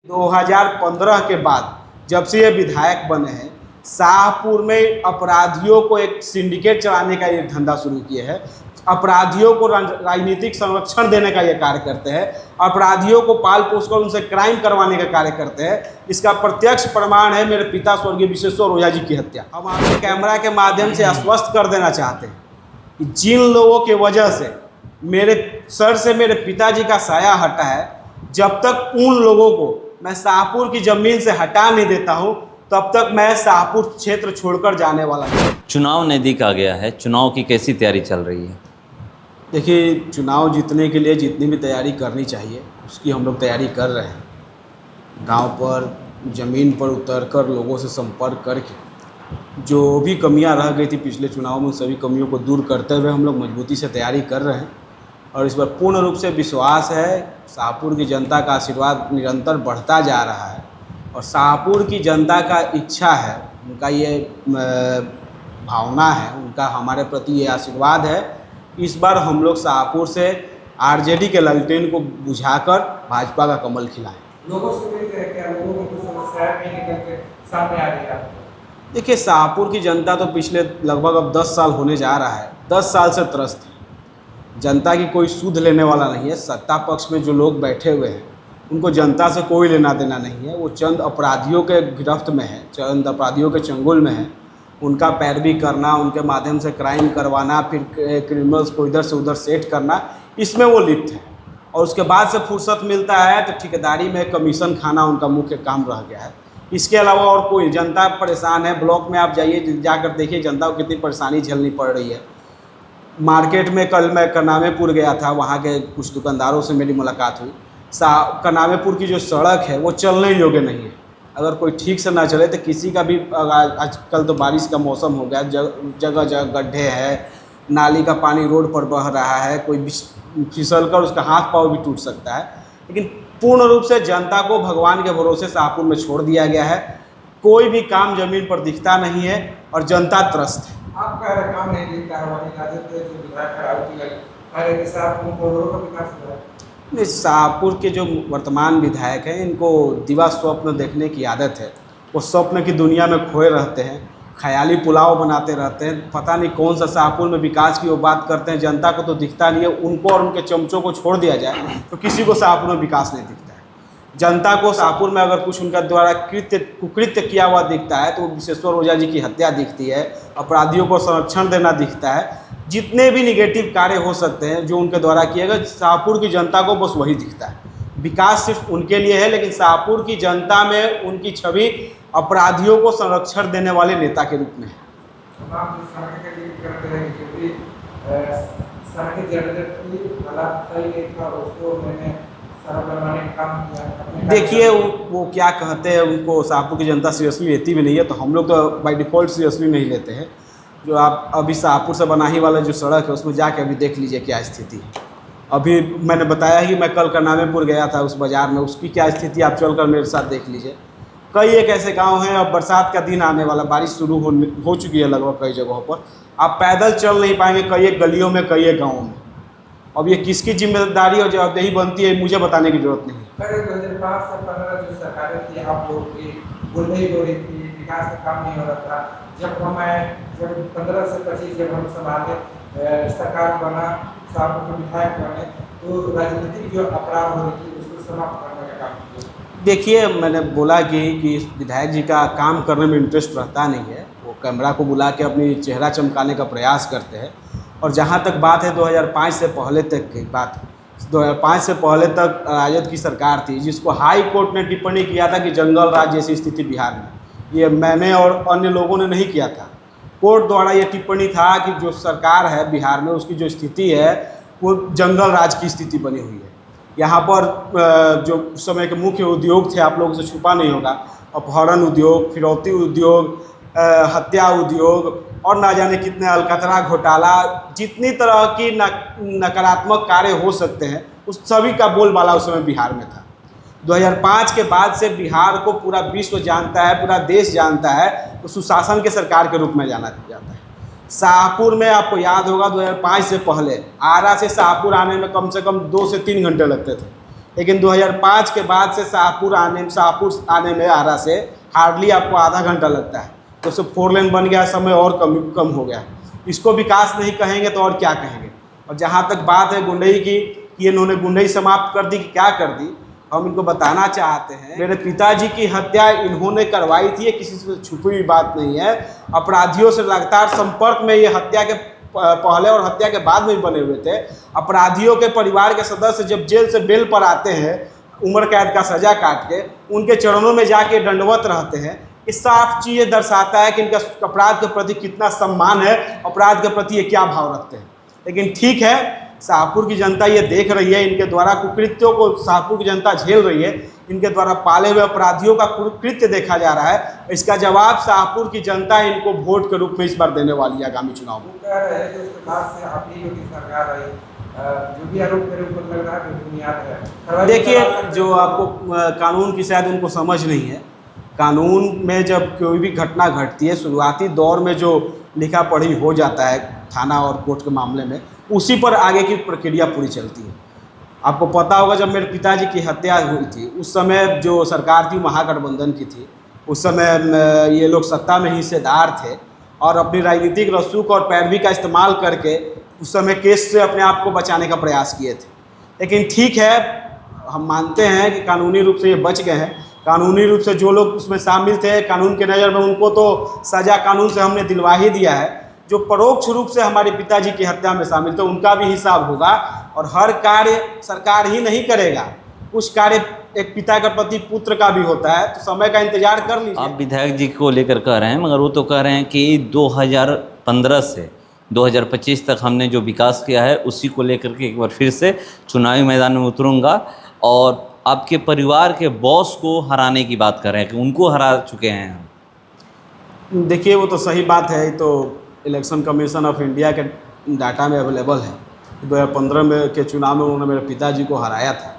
2015 के बाद जब से ये विधायक बने हैं, शाहपुर में अपराधियों को एक सिंडिकेट चलाने का ये धंधा शुरू किए हैं। अपराधियों को राजनीतिक संरक्षण देने का ये कार्य करते हैं। अपराधियों को पाल पोस कर उनसे क्राइम करवाने का कार्य करते हैं। इसका प्रत्यक्ष प्रमाण है मेरे पिता स्वर्गीय विश्वेश्वर ओझा जी की हत्या। हम आपके कैमरा के माध्यम से आश्वस्त कर देना चाहते हैं कि जिन लोगों के वजह से मेरे सर से मेरे पिताजी का साया हटा है, जब तक उन लोगों को मैं शाहपुर की ज़मीन से हटा नहीं देता हूं, तब तक मैं शाहपुर क्षेत्र छोड़कर जाने वाला नहीं। चुनाव नज़दीक आ गया है, चुनाव की कैसी तैयारी चल रही है? देखिए, चुनाव जीतने के लिए जितनी भी तैयारी करनी चाहिए उसकी हम लोग तैयारी कर रहे हैं। गांव पर ज़मीन पर उतरकर लोगों से संपर्क करके जो भी कमियां रह गई थी पिछले चुनाव में, उन सभी कमियों को दूर करते हुए हम लोग मजबूती से तैयारी कर रहे हैं। और इस पर पूर्ण रूप से विश्वास है, शाहपुर की जनता का आशीर्वाद निरंतर बढ़ता जा रहा है और शाहपुर की जनता का इच्छा है, उनका ये भावना है, उनका हमारे प्रति ये आशीर्वाद है। इस बार हम लोग शाहपुर से आरजेडी के लालटेन को बुझाकर भाजपा का कमल खिलाएं। लोगों से क्या लोगों को कुछ समस्याएं भी निकल के सामने आ रही है? देखिए, शाहपुर की जनता तो पिछले लगभग अब 10 साल होने जा रहा है, 10 साल से त्रस्त है। जनता की कोई सूद लेने वाला नहीं है। सत्ता पक्ष में जो लोग बैठे हुए हैं उनको जनता से कोई लेना देना नहीं है। वो चंद अपराधियों के गिरफ्त में है, चंद अपराधियों के चंगुल में है। उनका पैरवी करना, उनके माध्यम से क्राइम करवाना, फिर क्रिमिनल्स को इधर से उधर सेट करना, इसमें वो लिप्त है। और उसके बाद से फुर्सत मिलता है तो ठेकेदारी में कमीशन खाना उनका मुख्य काम रह गया है। इसके अलावा और कोई, जनता परेशान है। ब्लॉक में आप जाइए, जाकर देखिए जनता को कितनी परेशानी झेलनी पड़ रही है। मार्केट में कल मैं करनामेपुर गया था, वहाँ के कुछ दुकानदारों से मेरी मुलाकात हुई। करनामेपुर की जो सड़क है वो चलने योग्य नहीं है। अगर कोई ठीक से ना चले तो किसी का भी, आजकल तो बारिश का मौसम हो गया, जगह जगह गड्ढे हैं, नाली का पानी रोड पर बह रहा है, कोई फिसल कर उसका हाथ पाँव भी टूट सकता है। लेकिन पूर्ण रूप से जनता को भगवान के भरोसे शाहपुर में छोड़ दिया गया है। कोई भी काम जमीन पर दिखता नहीं है और जनता त्रस्त है। आप कह रहे काम नहीं दिखता है, वहीं राजद के जो विधायक खड़ाउती लगे कि साहब उनको रोड का विकास हो रहा है। नहीं, शाहपुर के जो वर्तमान विधायक हैं इनको दिवा स्वप्न देखने की आदत है। वो स्वप्न की दुनिया में खोए रहते हैं, ख्याली पुलाव बनाते रहते हैं। पता नहीं कौन सा शाहपुर में विकास की वो बात करते हैं, जनता को तो दिखता नहीं है। उनको और उनके चमचों को छोड़ दिया जाए तो किसी को शाहपुर में विकास नहीं दिखता है। जनता को शाहपुर में अगर कुछ उनका द्वारा कुकृत्य किया हुआ दिखता है तो विश्वेश्वर ओझा जी की हत्या दिखती है, अपराधियों को संरक्षण देना दिखता है। जितने भी निगेटिव कार्य हो सकते हैं जो उनके द्वारा किए गए, शाहपुर की जनता को बस वही दिखता है। विकास सिर्फ उनके लिए है, लेकिन शाहपुर की जनता में उनकी छवि अपराधियों को संरक्षण देने वाले नेता के रूप में है। देखिए, वो क्या कहते हैं, उनको शाहपुर की जनता सीरियसली लेती भी नहीं है, तो हम लोग तो बाय डिफ़ॉल्ट सीरियसली नहीं लेते हैं। जो आप अभी शाहपुर से बनाही वाला जो सड़क है उसमें जाके अभी देख लीजिए क्या स्थिति है। अभी मैंने बताया ही, मैं कल करनामेपुर गया था, उस बाज़ार में उसकी क्या स्थिति आप चलकर मेरे साथ देख लीजिए। कई एक ऐसे गांव हैं, अब बरसात का दिन आने वाला, बारिश शुरू हो चुकी है लगभग कई जगहों पर। आप पैदल चल नहीं पाएंगे कई एक गलियों में, कई एक गाँवों में। अब ये किसकी जिम्मेदारी और जवाबदेही बनती है मुझे बताने की जरूरत नहीं है। 2005 से 15 जो सरकारें थी, आप लोग की बोल रही थी विकास का काम नहीं हो रहा था। जब 15 से 25 जब हम संभाले, सरकार बना, शाहपुर के विधायक बने, तो राजनीतिक जो अपराध हो रही थी उसको समाप्त करने का काम किया। देखिए, मैंने बोला कि विधायक जी का काम करने में इंटरेस्ट रहता नहीं है। वो कैमरा को बुला के अपनी चेहरा चमकाने का प्रयास करते हैं। और जहाँ तक बात है 2005 से पहले तक की बात, 2005 से पहले तक राजद की सरकार थी जिसको हाई कोर्ट ने टिप्पणी किया था कि जंगल राज जैसी स्थिति बिहार में। ये मैंने और अन्य लोगों ने नहीं किया था, कोर्ट द्वारा ये टिप्पणी था कि जो सरकार है बिहार में उसकी जो स्थिति है वो जंगल राज की स्थिति बनी हुई है। यहाँ पर जो उस समय के मुख्य उद्योग थे, आप लोगों से छुपा नहीं होगा, अपहरण उद्योग, फिरौती उद्योग, हत्या उद्योग और ना जाने कितने अलकतरा घोटाला, जितनी तरह की नकारात्मक कार्य हो सकते हैं उस सभी का बोलबाला उस समय बिहार में था। 2005 के बाद से बिहार को पूरा विश्व जानता है, पूरा देश जानता है, तो सुशासन के सरकार के रूप में जाना जाता है। शाहपुर में आपको याद होगा 2005 से पहले आरा से शाहपुर आने में कम से कम 2 से 3 घंटे लगते थे। लेकिन 2005 के बाद से शाहपुर आने में आरा से हार्डली आपको आधा घंटा लगता है। तो उससे 4 लेन बन गया, समय और कम हो गया। इसको विकास नहीं कहेंगे तो और क्या कहेंगे। और जहाँ तक बात है गुंडई की कि इन्होंने गुंडई समाप्त कर दी कि क्या कर दी, हम इनको बताना चाहते हैं मेरे पिताजी की हत्या इन्होंने करवाई थी, ये किसी से छुपी हुई बात नहीं है। अपराधियों से लगातार संपर्क में ये हत्या के पहले और हत्या के बाद में भी बने हुए थे। अपराधियों के परिवार के सदस्य जब जेल से बेल पर आते हैं उम्र कैद का सजा काट के, उनके चरणों में जाके दंडवत रहते हैं। इस साफ चीज़ दर्शाता है कि इनका अपराध के प्रति कितना सम्मान है, अपराध के प्रति ये क्या भाव रखते हैं। लेकिन ठीक है, शाहपुर की जनता ये देख रही है, इनके द्वारा कुकृत्यों को शाहपुर की जनता झेल रही है, इनके द्वारा पाले हुए अपराधियों का कुकृत्य देखा जा रहा है। इसका जवाब शाहपुर की जनता इनको वोट के रूप में इस बार देने वाली है आगामी चुनाव में। कह रहे हैं कि उसके बाद से आप ही लोग की सरकार आई, जो भी आरोप मेरे ऊपर लग रहा है बेबुनियाद है। देखिए, जो आपको कानून की शायद उनको समझ नहीं है। कानून में जब कोई भी घटना घटती है, शुरुआती दौर में जो लिखा पढ़ी हो जाता है थाना और कोर्ट के मामले में, उसी पर आगे की प्रक्रिया पूरी चलती है। आपको पता होगा जब मेरे पिताजी की हत्या हुई थी, उस समय जो सरकार थी महागठबंधन की थी। उस समय ये लोग सत्ता में हिस्सेदार थे और अपनी राजनीतिक रसूख और पैरवी का इस्तेमाल करके उस समय केस से अपने आप को बचाने का प्रयास किए थे। लेकिन ठीक है, हम मानते हैं कि कानूनी रूप से ये बच गए हैं। कानूनी रूप से जो लोग उसमें शामिल थे, कानून के नज़र में उनको तो सज़ा कानून से हमने दिलवा ही दिया है। जो परोक्ष रूप से हमारे पिताजी की हत्या में शामिल थे उनका भी हिसाब होगा। और हर कार्य सरकार ही नहीं करेगा, कुछ कार्य एक पिता के प्रति पुत्र का भी होता है। तो समय का इंतजार कर लीजिए। आप विधायक जी को लेकर कह रहे हैं, मगर वो तो कह रहे हैं कि 2015 से 2025 तक हमने जो विकास किया है उसी को लेकर के एक बार फिर से चुनावी मैदान में उतरूंगा। और आपके परिवार के बॉस को हराने की बात कर रहे हैं कि उनको हरा चुके हैं हम। देखिए, वो तो सही बात है, तो इलेक्शन कमीशन ऑफ इंडिया के डाटा में अवेलेबल है। 2015 में के चुनाव में उन्होंने मेरे पिताजी को हराया था।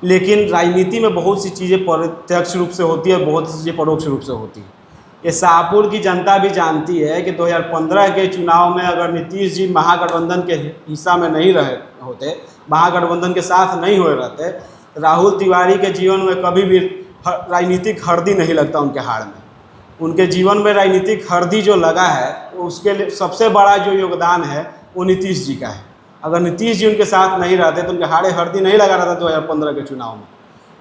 लेकिन राजनीति में बहुत सी चीज़ें प्रत्यक्ष रूप से होती है, बहुत सी चीज़ें परोक्ष रूप से होती है। ये शाहपुर की जनता भी जानती है कि 2015 के चुनाव में अगर नीतीश जी महागठबंधन के हिस्सा में नहीं रहे होते, महागठबंधन के साथ नहीं हुए रहते, राहुल तिवारी के जीवन में कभी भी राजनीतिक हरदी नहीं लगता उनके हाड़ में। उनके जीवन में राजनीतिक हरदी जो लगा है, उसके लिए सबसे बड़ा जो योगदान है वो नीतीश जी का है। अगर नीतीश जी उनके साथ नहीं रहते तो उनके हाड़े हरदी नहीं लगा रहता 2015 के चुनाव में।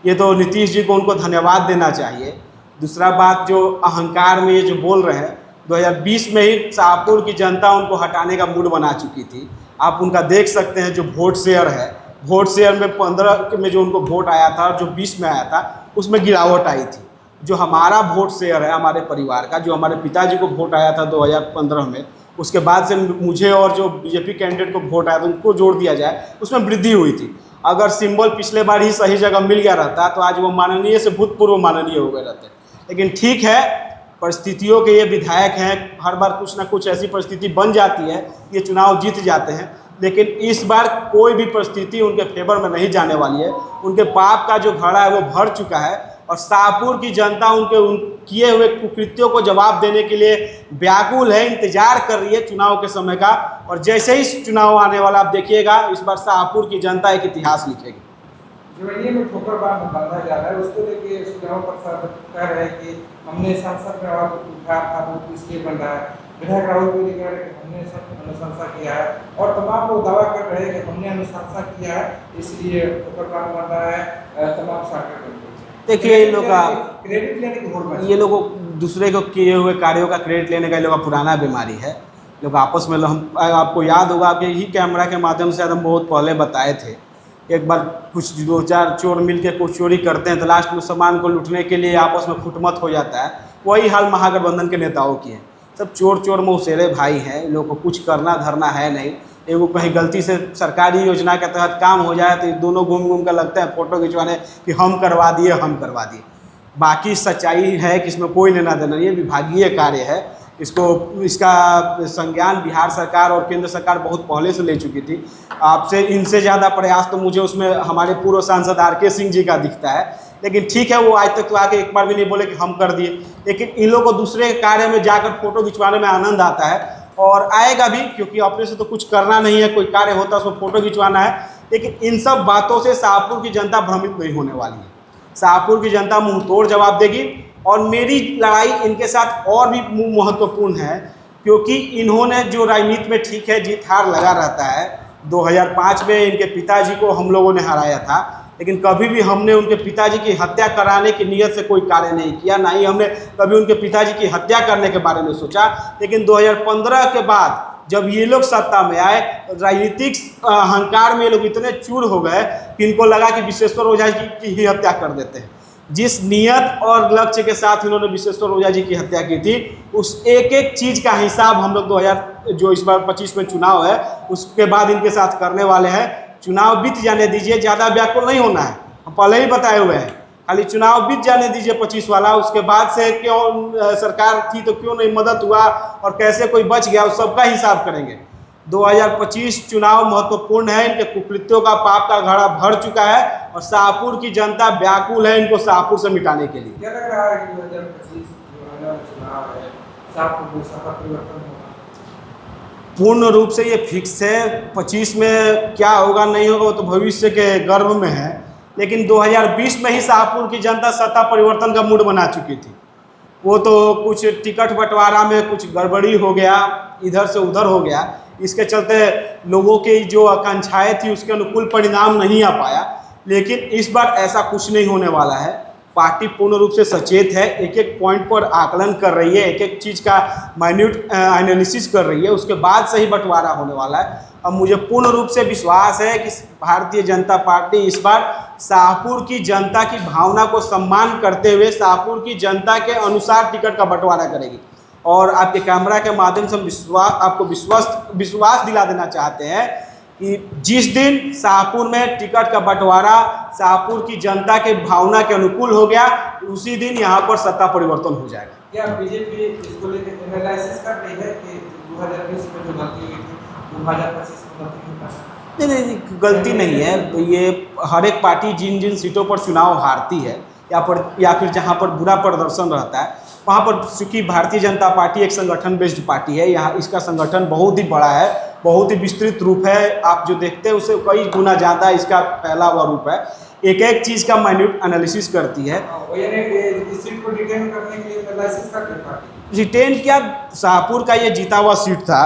ये तो नीतीश जी को उनको धन्यवाद देना चाहिए। दूसरा बात, जो अहंकार में ये जो बोल रहे हैं, 2020 में ही शाहपुर की जनता उनको हटाने का मूड बना चुकी थी। आप उनका देख सकते हैं जो वोट शेयर है, वोट शेयर में 15 में जो उनको वोट आया था और जो 20 में आया था उसमें गिरावट आई थी। जो हमारा वोट शेयर है हमारे परिवार का, जो हमारे पिताजी को वोट आया था 2015 में, उसके बाद से मुझे और जो बीजेपी कैंडिडेट को वोट आया था उनको जोड़ दिया जाए, उसमें वृद्धि हुई थी। अगर सिंबल पिछले बार ही सही जगह मिल गया रहता तो आज वो माननीय से भूतपूर्व माननीय हो गए रहते। लेकिन ठीक है, परिस्थितियों के ये विधायक हैं, हर बार कुछ ना कुछ ऐसी परिस्थिति बन जाती है, ये चुनाव जीत जाते हैं। लेकिन इस बार कोई भी परिस्थिति उनके फेवर में नहीं जाने वाली है। उनके पाप का जो घड़ा है वो भर चुका है और शाहपुर की जनता उनके किए हुए कुकृत्यों को जवाब देने के लिए व्याकुल है, इंतजार कर रही है चुनाव के समय का। और जैसे ही चुनाव आने वाला आप देखिएगा, इस बार शाहपुर की जनता एक इतिहास लिखेगी। जो में ठोकरबाग में बांधा जा रहा है, उसको लेके सुझाव प्रसाद कह रहे हैं कि हमने संसद में आवाज उठाया था, वो इसलिए बन रहा है। विधायक राहुल गांधी कह रहे हैं कि हमने अनुशंसा किया है और तमाम लोग दावा कर रहे हैं कि हमने अनुशंसा किया है, इसलिए ठोकरबाग बन रहा है। तमाम सरकार देखिए, इन लोग का क्रेडिट लेने की होड़, ये लोगों दूसरे को किए हुए कार्यों का क्रेडिट लेने का इन लोग का पुराना बीमारी है। लोग आपस में, हम आपको याद होगा कि यही कैमरा के माध्यम से हम बहुत पहले बताए थे, एक बार कुछ 2-4 चोर मिल के कुछ चोरी करते हैं तो लास्ट में सामान को लूटने के लिए आपस में खुटमत हो जाता है। वही हाल महागठबंधन के नेताओं की है। सब चोर चोर मौसेरे भाई हैं, इन लोगों को कुछ करना धरना है नहीं। एगो कहीं गलती से सरकारी योजना के तहत काम हो जाए तो दोनों घूम घूम कर लगते हैं फ़ोटो खिंचवाने कि हम करवा दिए। बाकी सच्चाई है कि इसमें कोई लेना देना नहीं है, विभागीय कार्य है। इसका संज्ञान बिहार सरकार और केंद्र सरकार बहुत पहले से ले चुकी थी। आपसे इनसे ज़्यादा प्रयास तो मुझे उसमें हमारे पूर्व सांसद RK सिंह जी का दिखता है। लेकिन ठीक है, वो आज तक तो आके एक बार भी नहीं बोले कि हम कर दिए। लेकिन इन लोगों को दूसरे कार्य में जाकर फ़ोटो खिंचवाने में आनंद आता है और आएगा भी, क्योंकि अपने से तो कुछ करना नहीं है। कोई कार्य होता है उसमें फ़ोटो खिंचवाना है। लेकिन इन सब बातों से शाहपुर की जनता भ्रमित नहीं होने वाली है। शाहपुर की जनता मुंह तोड़ जवाब देगी। और मेरी लड़ाई इनके साथ और भी महत्वपूर्ण है, क्योंकि इन्होंने जो राजनीति में ठीक है जीत हार लगा रहता है। 2005 में इनके पिताजी को हम लोगों ने हराया था, लेकिन कभी भी हमने उनके पिताजी की हत्या कराने की नीयत से कोई कार्य नहीं किया, ना ही हमने कभी उनके पिताजी की हत्या करने के बारे में सोचा। लेकिन 2015 के बाद जब ये लोग सत्ता में आए, राजनीतिक अहंकार में ये लोग इतने चूर हो गए कि इनको लगा कि विश्वेश्वर ओझा जी की ही हत्या कर देते हैं। जिस नियत और लक्ष्य के साथ इन्होंने विश्वेश्वर ओझा जी की हत्या की थी, उस एक एक चीज़ का हिसाब हम लोग 2000 जो इस बार 25 में चुनाव है उसके बाद इनके साथ करने वाले हैं। चुनाव बीत जाने दीजिए, ज़्यादा व्याकुल नहीं होना है, हम पहले ही बताए हुए हैं। खाली चुनाव बीत जाने दीजिए 25 वाला, उसके बाद से क्यों सरकार थी तो क्यों नहीं मदद हुआ और कैसे कोई बच गया, उस सबका हिसाब करेंगे। 2025 चुनाव महत्वपूर्ण है। इनके कुकृत्यों का पाप का घड़ा भर चुका है और शाहपुर की जनता व्याकुल है इनको शाहपुर से मिटाने के लिए। क्या लग रहा है कि 2025 जो चुनाव है शाहपुर में सत्ता परिवर्तन होगा? पूर्ण रूप से ये फिक्स है। 25 में क्या होगा नहीं होगा वो तो भविष्य के गर्भ में है, लेकिन 2020 में ही शाहपुर की जनता सत्ता परिवर्तन का मूड बना चुकी थी। वो तो कुछ टिकट बंटवारा में कुछ गड़बड़ी हो गया, इधर से उधर हो गया, इसके चलते लोगों की जो आकांक्षाएं थी उसके अनुकूल परिणाम नहीं आ पाया। लेकिन इस बार ऐसा कुछ नहीं होने वाला है। पार्टी पूर्ण रूप से सचेत है, एक एक पॉइंट पर आकलन कर रही है, एक एक चीज़ का माइन्यूट एनालिसिस कर रही है, उसके बाद सही बंटवारा होने वाला है। अब मुझे पूर्ण रूप से विश्वास है कि भारतीय जनता पार्टी इस बार शाहपुर की जनता की भावना को सम्मान करते हुए शाहपुर की जनता के अनुसार टिकट का बंटवारा करेगी। और आपके कैमरा के माध्यम से हम आपको विश्वास दिला देना चाहते हैं कि जिस दिन शाहपुर में टिकट का बंटवारा शाहपुर की जनता के भावना के अनुकूल हो गया, उसी दिन यहाँ पर सत्ता परिवर्तन हो जाएगा। क्या बीजेपी इसको लेकर एनालिसिस कर रही है कि 2020 में जो गलती हुई थी 2025 में गलती नहीं? नहीं, गलती नहीं है। ये हर एक पार्टी जिन जिन सीटों पर चुनाव हारती है या फिर जहाँ पर बुरा प्रदर्शन रहता है, वहाँ पर चूँकि भारतीय जनता पार्टी एक संगठन बेस्ड पार्टी है, यहाँ इसका संगठन बहुत ही बड़ा है, बहुत ही विस्तृत रूप है। आप जो देखते हैं उससे कई गुना ज़्यादा इसका फैला हुआ रूप है। एक एक चीज़ का माइन्यूट एनालिसिस करती है। इस सीट को रिटेन करने के लिए एनालिसिस करती है पार्टी। रिटेन क्या, शाहपुर का ये जीता हुआ सीट था,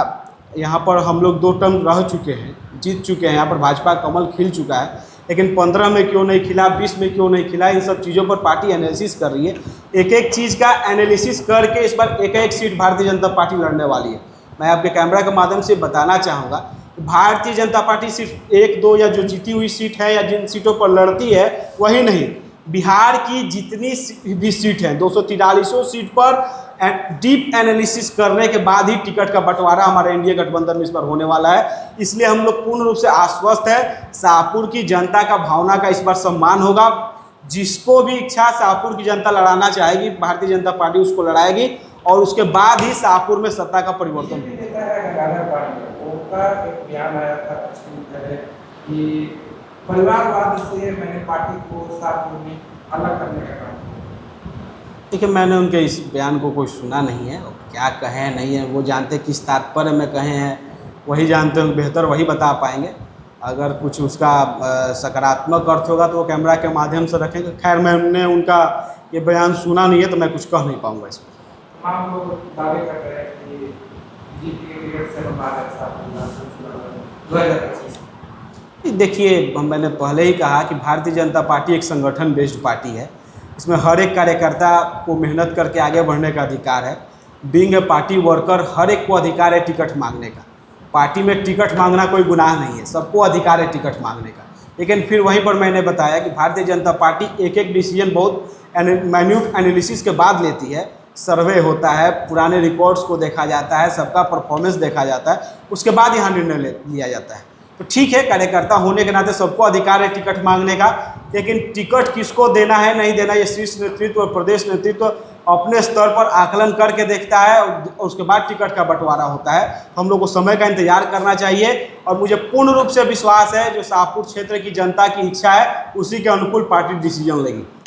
यहाँ पर हम लोग 2 टर्म रह चुके हैं, जीत चुके हैं, यहाँ पर भाजपा कमल खिल चुका है। लेकिन 15 में क्यों नहीं खिला, 20 में क्यों नहीं खिला, इन सब चीज़ों पर पार्टी एनालिसिस कर रही है। एक एक चीज़ का एनालिसिस करके इस बार एक एक सीट भारतीय जनता पार्टी लड़ने वाली है। मैं आपके कैमरा के माध्यम से बताना चाहूँगा कि भारतीय जनता पार्टी सिर्फ 1-2 या जो जीती हुई सीट है या जिन सीटों पर लड़ती है वही नहीं, बिहार की जितनी भी सीट है 243 सीट पर डीप एनालिसिस करने के बाद ही टिकट का बंटवारा हमारे एनडीए गठबंधन में इस बार होने वाला है। इसलिए हम लोग पूर्ण रूप से आश्वस्त है। शाहपुर की जनता का भावना का इस बार सम्मान होगा। जिसको भी इच्छा शाहपुर की जनता लड़ाना चाहेगी, भारतीय जनता पार्टी उसको लड़ाएगी और उसके बाद ही शाहपुर में सत्ता का परिवर्तन होगा। एक बयान आया था कुछ दिन पहले कि परिवारवाद से मैंने पार्टी को शाहपुर में अलग करने का काम। देखिए, मैंने उनके इस बयान को कोई सुना नहीं है, क्या कहें नहीं है वो जानते, किस तात्पर्य में कहे हैं वही जानते हैं, बेहतर वही बता पाएंगे। अगर कुछ उसका सकारात्मक अर्थ होगा तो वो कैमरा के माध्यम से रखेंगे। खैर, मैंने उनका ये बयान सुना नहीं है तो मैं कुछ कह नहीं पाऊँगा इस पर। तमाम लोग दावे कर रहे हैं कि बीजेपी के टिकट से हम आ रहे हैं 2025। देखिए, मैंने पहले ही कहा कि भारतीय जनता पार्टी एक संगठन बेस्ड पार्टी है। इसमें हर एक कार्यकर्ता को मेहनत करके आगे बढ़ने का अधिकार है। बीइंग ए पार्टी वर्कर हर एक को अधिकार है टिकट मांगने का। पार्टी में टिकट मांगना कोई गुनाह नहीं है, सबको अधिकार है टिकट मांगने का। लेकिन फिर वहीं पर मैंने बताया कि भारतीय जनता पार्टी एक एक डिसीजन बहुत माइन्यूट एनालिसिस के बाद लेती है। सर्वे होता है, पुराने रिकॉर्ड्स को देखा जाता है, सबका परफॉर्मेंस देखा जाता है, उसके बाद यहाँ निर्णय लिया जाता है। तो ठीक है, कार्यकर्ता होने के नाते सबको अधिकार है टिकट मांगने का, लेकिन टिकट किसको देना है नहीं देना ये शीर्ष नेतृत्व और प्रदेश नेतृत्व अपने स्तर पर आकलन करके देखता है और उसके बाद टिकट का बंटवारा होता है। हम लोग को समय का इंतजार करना चाहिए और मुझे पूर्ण रूप से विश्वास है जो शाहपुर क्षेत्र की जनता की इच्छा है उसी के अनुकूल पार्टी डिसीजन लेगी।